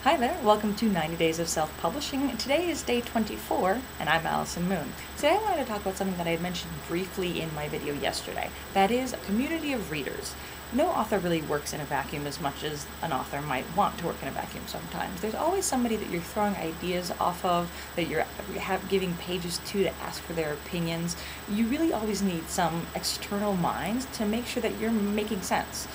Hi there, welcome to 90 Days of Self-Publishing. Today is day 24, and I'm Allison Moon. Today I wanted to talk about something that I had mentioned briefly in my video yesterday. That is a community of readers. No author really works in a vacuum as much as an author might want to work in a vacuum sometimes. There's always somebody that you're throwing ideas off of, that you're giving pages to ask for their opinions. You really always need some external minds to make sure that you're making sense.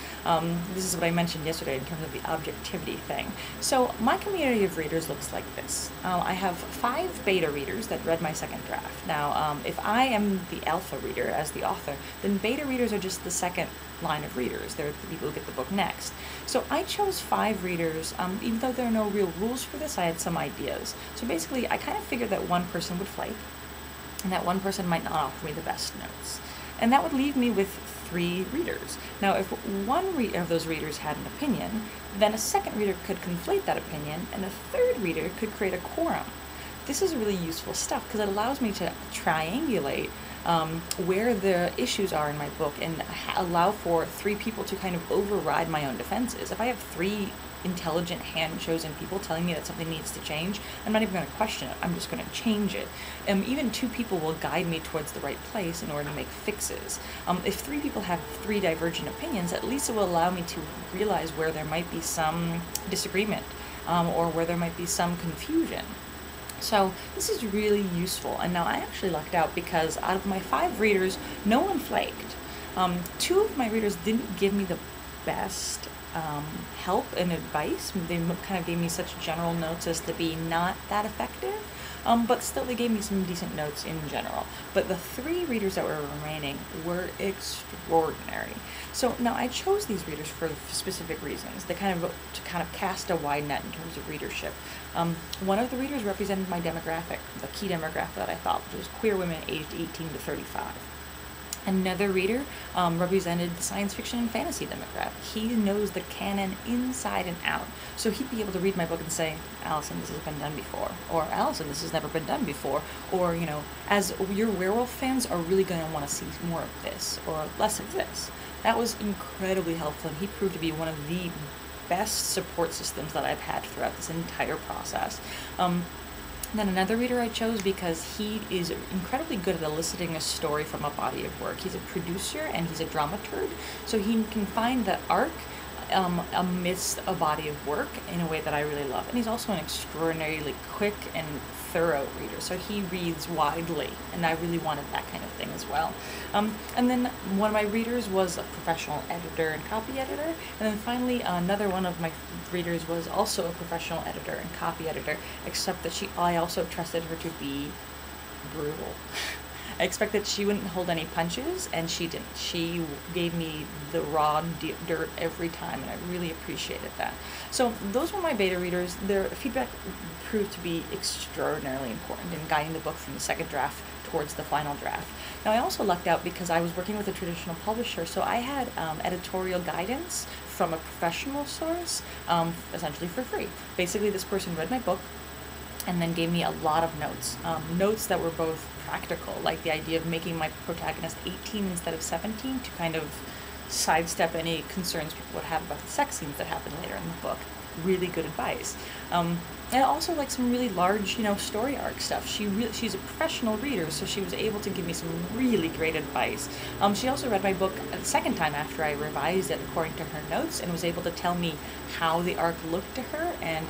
This is what I mentioned yesterday in terms of the objectivity thing. So my community of readers looks like this. I have 5 beta readers that read my second draft. Now, if I am the alpha reader as the author, then beta readers are just the second line of readers. They're the people who get the book next. So I chose 5 readers, even though there are no real rules for this, I had some ideas. So basically, I kind of figured that one person would flake, and that one person might not offer me the best notes. And that would leave me with 3 readers. Now, if one of those readers had an opinion, then a second reader could conflate that opinion, and a third reader could create a quorum. This is really useful stuff because it allows me to triangulate where the issues are in my book and allow for 3 people to kind of override my own defenses. If I have 3 intelligent, hand-chosen people telling me that something needs to change, I'm not even going to question it, I'm just going to change it. Even 2 people will guide me towards the right place in order to make fixes. If 3 people have 3 divergent opinions, at least it will allow me to realize where there might be some disagreement or where there might be some confusion. So this is really useful, and now I actually lucked out because out of my 5 readers, no one flaked. 2 of my readers didn't give me the best help and advice. They kind of gave me such general notes as to be not that effective, but still they gave me some decent notes in general. But the 3 readers that were remaining were extraordinary. So now I chose these readers for specific reasons. They kind of cast a wide net in terms of readership. One of the readers represented my demographic, the key demographic that I thought, which was queer women aged 18 to 35. Another reader represented the science fiction and fantasy demographic. He knows the canon inside and out. So he'd be able to read my book and say, Allison, this has been done before. Or, Allison, this has never been done before. Or, as your werewolf fans are really going to want to see more of this or less of this. That was incredibly helpful, and he proved to be one of the best support systems that I've had throughout this entire process. Then another reader I chose because he is incredibly good at eliciting a story from a body of work. He's a producer and he's a dramaturg, so he can find the arc amidst a body of work in a way that I really love. And he's also an extraordinarily quick and thorough reader, so he reads widely, and I really wanted that kind of thing as well. And then one of my readers was a professional editor and copy editor, and then finally another one of my readers was also a professional editor and copy editor, except that I also trusted her to be brutal. I expected she wouldn't hold any punches, and she didn't. She gave me the raw dirt every time, and I really appreciated that. So those were my beta readers. Their feedback proved to be extraordinarily important in guiding the book from the second draft towards the final draft. Now I also lucked out because I was working with a traditional publisher, so I had editorial guidance from a professional source, essentially for free. Basically, this person read my book and then gave me a lot of notes. Notes that were both practical, like the idea of making my protagonist 18 instead of 17 to kind of sidestep any concerns people would have about the sex scenes that happen later in the book. Really good advice. And also like some really large, story arc stuff. She's a professional reader, so she was able to give me some really great advice. She also read my book a second time after I revised it according to her notes, and was able to tell me how the arc looked to her and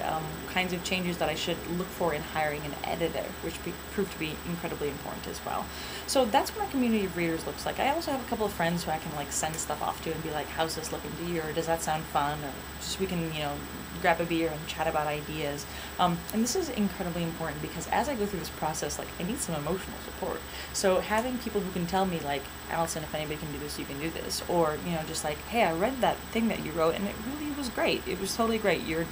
kinds of changes that I should look for in hiring an editor, which proved to be incredibly important as well. So that's what my community of readers looks like. I also have a couple of friends who I can send stuff off to and be like, how's this looking to you, or does that sound fun, or just we can grab a beer and chat about ideas. And this is incredibly important because as I go through this process, I need some emotional support. So having people who can tell me Allison, if anybody can do this, you can do this, or just hey, I read that thing that you wrote and it really was great. It was totally great. You're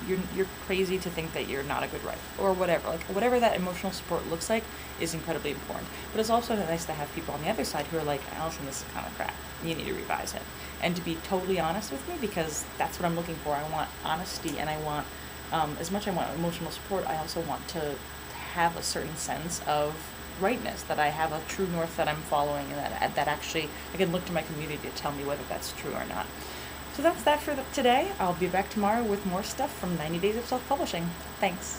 crazy to think that you're not a good writer, or whatever. Whatever that emotional support looks like is incredibly important. But it's also nice to have people on the other side who are like, Allison, this is kind of crap. You need to revise it. And to be totally honest with me, because that's what I'm looking for. I want honesty, and I want, as much as I want emotional support, I also want to have a certain sense of rightness, that I have a true north that I'm following, and that actually I can look to my community to tell me whether that's true or not. So that's that for today. I'll be back tomorrow with more stuff from 90 Days of Self-Publishing. Thanks.